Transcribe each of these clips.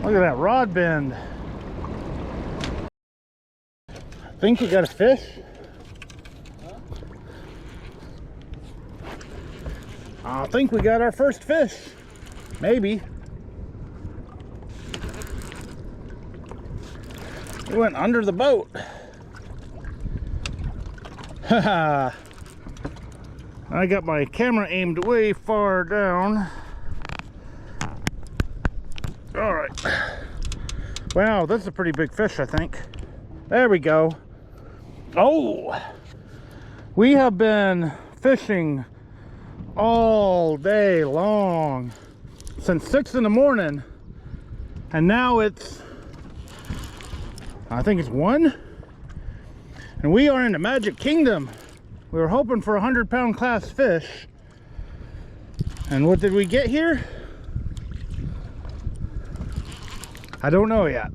Look at that rod bend. Think you got a fish? I think we got our first fish. Maybe. He went under the boat. Haha. I got my camera aimed way far down. All right. Wow, that's a pretty big fish, I think. There we go. Oh, we have been fishing all day long since 6 in the morning, and now it's, I think it's 1, and we are in the Magic Kingdom. We were hoping for a 100-pound class fish, and what did we get here? I don't know yet.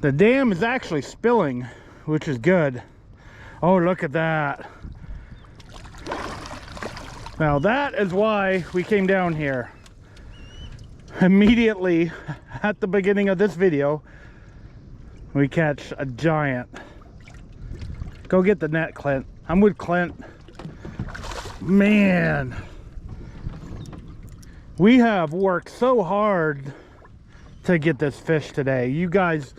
The dam is actually spilling, which is good. Oh, look at that. Now that is why we came down here. Immediately at the beginning of this video, we catch a giant. Go get the net, Clint. I'm with Clint. Man, we have worked so hard to get this fish today. You guys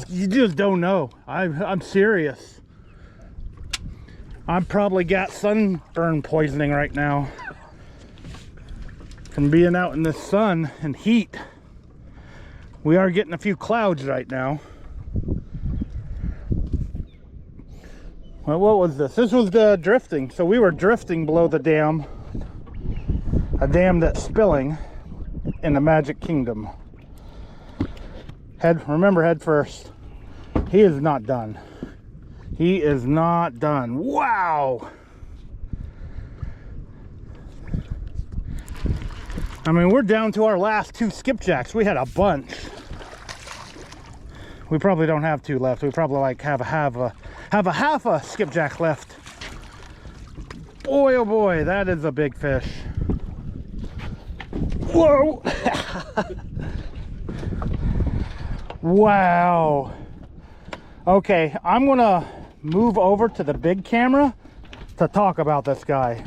you just don't know. I'm serious. I've probably got sunburn poisoning right now from being out in the sun and heat. We are getting a few clouds right now. Well, what was this? This was the drifting. So we were drifting below the dam. A dam that's spilling in the Magic Kingdom. Remember, head first. He is not done. He is not done. Wow! I mean, we're down to our last 2 skipjacks. We had a bunch. We probably don't have 2 left. We probably like have a half a skipjack left. Boy, oh boy, that is a big fish. Whoa! Wow. Okay, I'm gonna move over to the big camera to talk about this guy.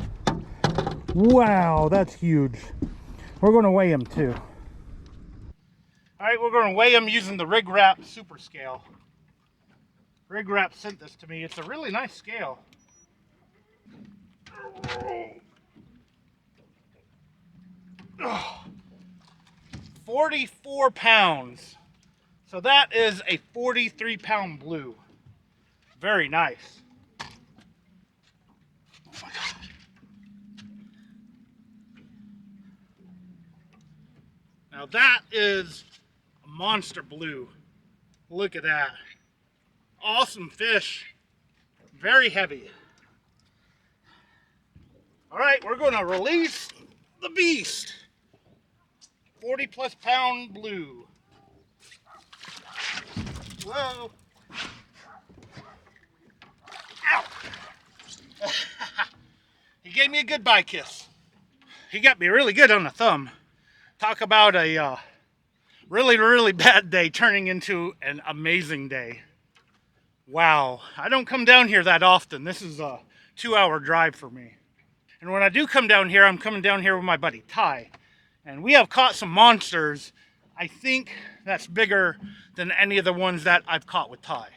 Wow, that's huge. We're gonna weigh him too. All right, we're gonna weigh him using the Rig Wrap Super Scale. Rig Wrap sent this to me. It's a really nice scale. 44 pounds. So that is a 43-pound blue. Very nice. Oh my God. Now that is a monster blue. Look at that. Awesome fish. Very heavy. All right, we're going to release the beast. 40+ pound blue. Whoa. Ow. He gave me a goodbye kiss. He got me really good on the thumb. Talk about a really, really bad day turning into an amazing day. Wow, I don't come down here that often. This is a 2-hour drive for me. And when I do come down here, I'm coming down here with my buddy Ty. And we have caught some monsters. I think that's bigger than any of the ones that I've caught with Ty.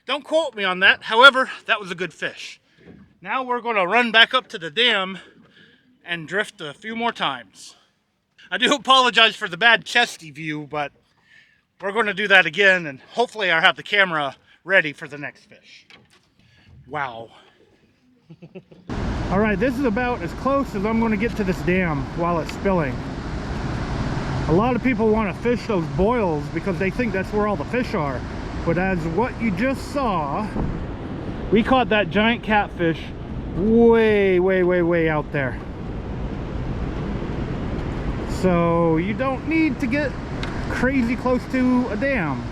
Don't quote me on that. However, that was a good fish. Now we're going to run back up to the dam and drift a few more times. I do apologize for the bad chesty view, but we're going to do that again, and hopefully I'll have the camera ready for the next fish. Wow. All right, this is about as close as I'm going to get to this dam while it's spilling. A lot of people want to fish those boils because they think that's where all the fish are. But as what you just saw, we caught that giant catfish way, way, way, way out there. So you don't need to get crazy close to a dam.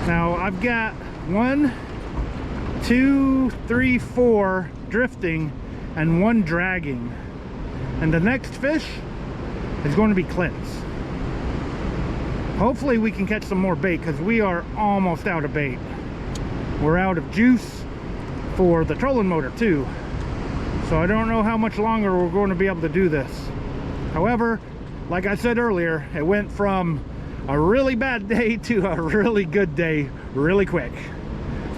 Now I've got 1, 2, 3, 4 drifting and 1 dragging. And the next fish is going to be Clint's. Hopefully we can catch some more bait, because we are almost out of bait. We're out of juice for the trolling motor too. So I don't know how much longer we're going to be able to do this. However, like I said earlier, it went from a really bad day to a really good day really quick.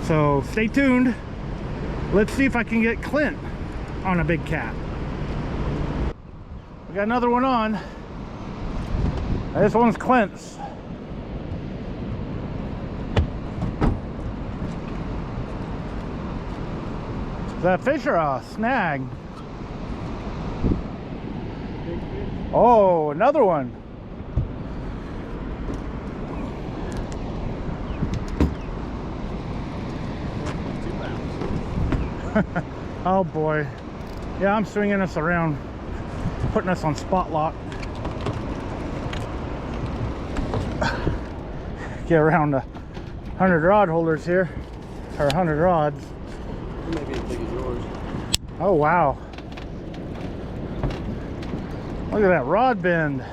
So stay tuned. Let's see if I can get Clint on a big cat. We got another one on. This one's Clint's. Is that a fish or a snag? Oh, another one. Oh boy. Yeah, I'm swinging us around, putting us on spot lock. Get around 100 rod holders here, or 100 rods. It may be as big as yours. Oh wow. Look at that rod bend.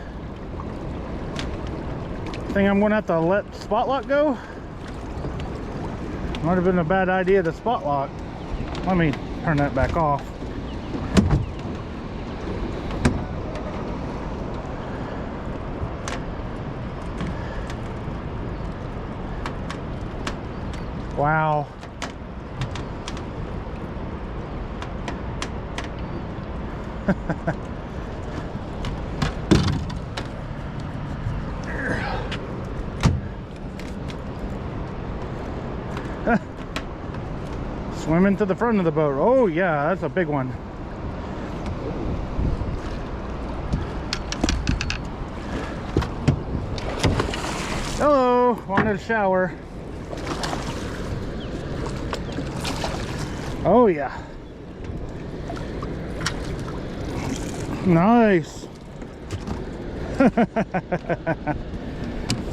Think I'm gonna have to let spot lock go? Might have been a bad idea to spot lock. Let me turn that back off. Wow. Swimming to the front of the boat. Oh yeah, that's a big one. Hello, wanted a shower. Oh yeah. Nice.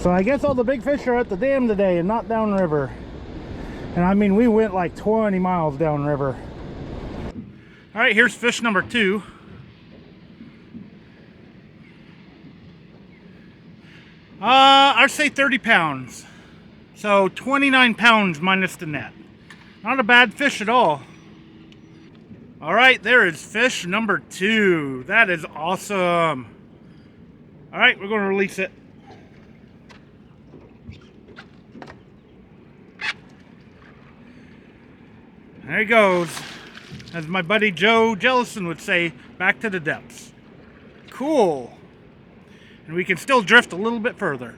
So I guess all the big fish are at the dam today and not downriver. And I mean, we went like 20 miles downriver. All right, here's fish number 2. I'd say 30 pounds. So 29 pounds minus the net. Not a bad fish at all. All right, there is fish number 2. That is awesome. All right, we're going to release it. There he goes. As my buddy Joe Jellison would say, back to the depths. Cool. And we can still drift a little bit further.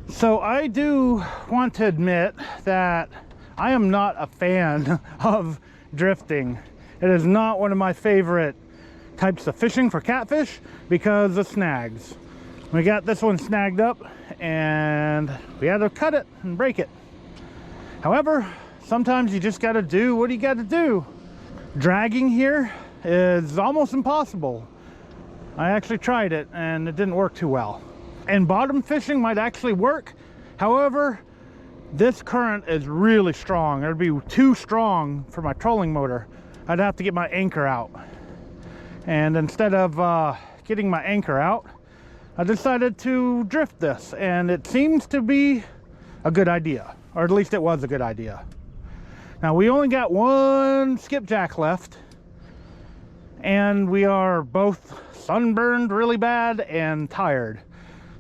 So I do want to admit that I am not a fan of drifting. It is not one of my favorite types of fishing for catfish because of snags. We got this one snagged up and we had to cut it and break it. However, sometimes you just got to do what you got to do. Dragging here is almost impossible. I actually tried it and it didn't work too well. And bottom fishing might actually work. However, this current is really strong. It would be too strong for my trolling motor. I'd have to get my anchor out. And instead of getting my anchor out, I decided to drift this. And it seems to be a good idea. Or at least it was a good idea. Now we only got one skipjack left. And we are both sunburned really bad and tired.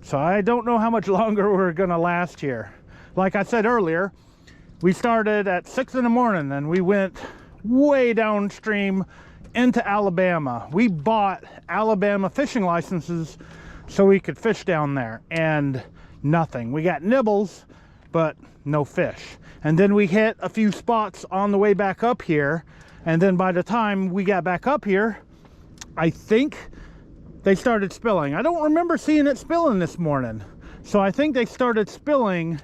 So I don't know how much longer we're gonna last here. Like I said earlier, we started at 6 in the morning and we went way downstream into Alabama. We bought Alabama fishing licenses so we could fish down there, and nothing. We got nibbles, but no fish. And then we hit a few spots on the way back up here, and then by the time we got back up here, I think they started spilling. I don't remember seeing it spilling this morning. So I think they started spilling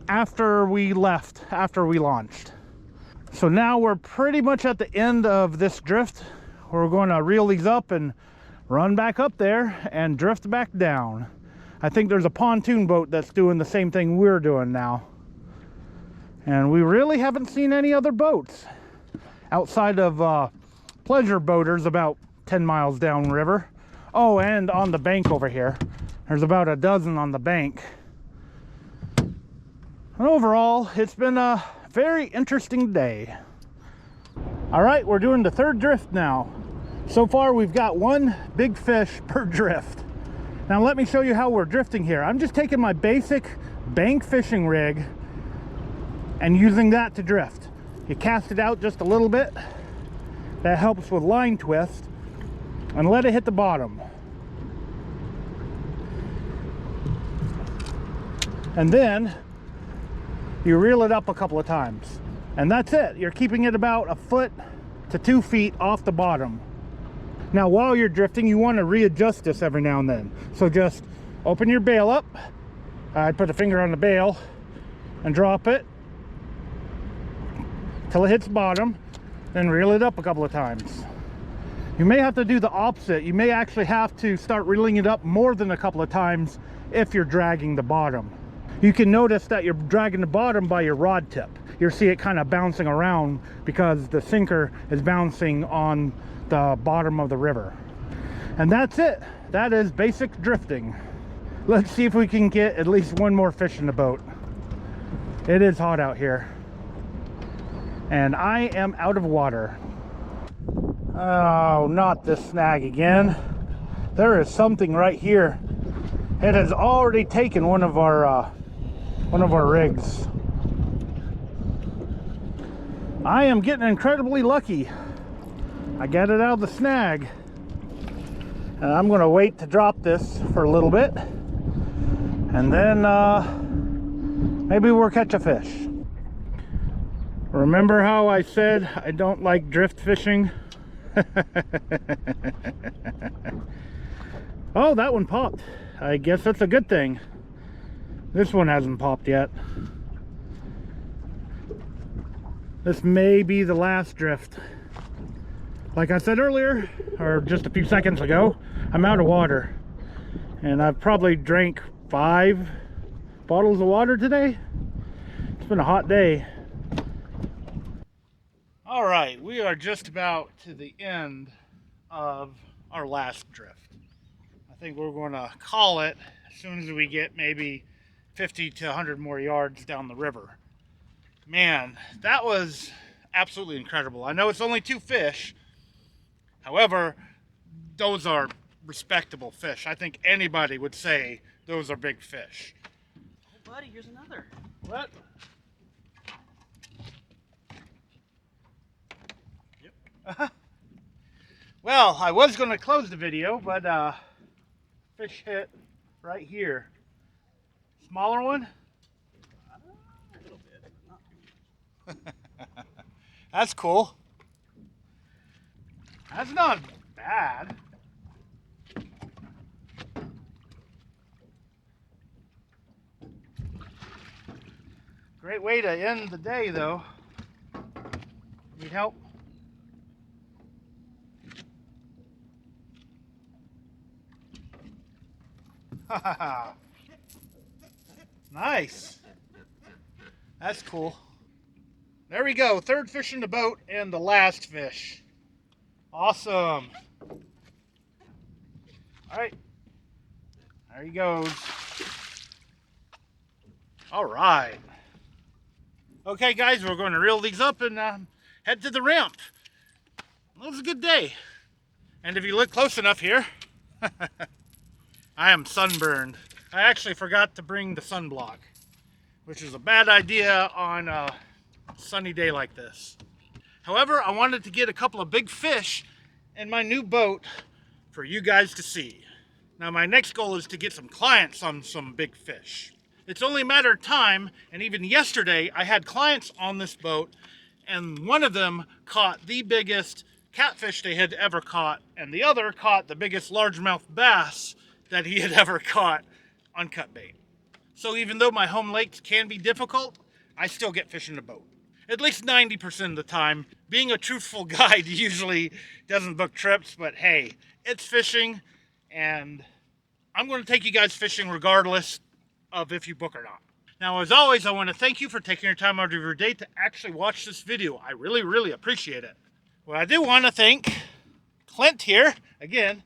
after we left, after we launched. So now we're pretty much at the end of this drift. We're going to reel these up and run back up there and drift back down. I think there's a pontoon boat that's doing the same thing we're doing now. And we really haven't seen any other boats outside of pleasure boaters about 10 miles downriver. Oh, and on the bank over here, there's about a dozen on the bank. And overall, it's been a very interesting day. All right, we're doing the third drift now. So far, we've got one big fish per drift. Now let me show you how we're drifting here. I'm just taking my basic bank fishing rig and using that to drift. You cast it out just a little bit. That helps with line twist, and let it hit the bottom. And then you reel it up a couple of times. And that's it. You're keeping it about a foot to 2 feet off the bottom. Now while you're drifting, you want to readjust this every now and then. So just open your bail up. I'd put a finger on the bail and drop it till it hits bottom, then reel it up a couple of times. You may have to do the opposite. You may actually have to start reeling it up more than a couple of times if you're dragging the bottom. You can notice that you're dragging the bottom by your rod tip. You'll see it kind of bouncing around because the sinker is bouncing on the bottom of the river. And that's it. That is basic drifting. Let's see if we can get at least one more fish in the boat. It is hot out here, and I am out of water. Oh, not this snag again. There is something right here. It has already taken one of our rigs. I am getting incredibly lucky. I got it out of the snag. And I'm gonna wait to drop this for a little bit, and then maybe we'll catch a fish. Remember how I said I don't like drift fishing? Oh, that one popped. I guess that's a good thing. This one hasn't popped yet. This may be the last drift. Like I said earlier, or just a few seconds ago, I'm out of water. And I've probably drank 5 bottles of water today. It's been a hot day. All right, we are just about to the end of our last drift. I think we're going to call it as soon as we get maybe 50 to 100 more yards down the river. Man, that was absolutely incredible. I know it's only 2 fish. However, those are respectable fish. I think anybody would say those are big fish. Hey buddy, here's another. What? Yep. Well, I was going to close the video, but fish hit right here. Smaller one? A little bit, not too much. That's cool. That's not bad. Great way to end the day, though. Need help? Nice. That's cool. There we go. 3rd fish in the boat and the last fish. Awesome. All right. There he goes. All right. Okay, guys, we're going to reel these up and head to the ramp. Well, it was a good day. And if you look close enough here, I am sunburned. I actually forgot to bring the sunblock, which is a bad idea on a sunny day like this. However, I wanted to get a couple of big fish in my new boat for you guys to see. Now, my next goal is to get some clients on some big fish. It's only a matter of time, and even yesterday, I had clients on this boat, and one of them caught the biggest catfish they had ever caught, and the other caught the biggest largemouth bass that he had ever caught on cut bait. So even though my home lakes can be difficult, I still get fish in the boat. At least 90% of the time. Being a truthful guide usually doesn't book trips, but hey, it's fishing, and I'm going to take you guys fishing regardless of if you book or not. Now, as always, I want to thank you for taking your time out of your day to actually watch this video. I really, really appreciate it. Well, I do want to thank Clint here again.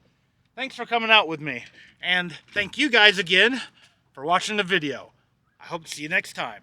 Thanks for coming out with me. And thank you guys again for watching the video. I hope to see you next time.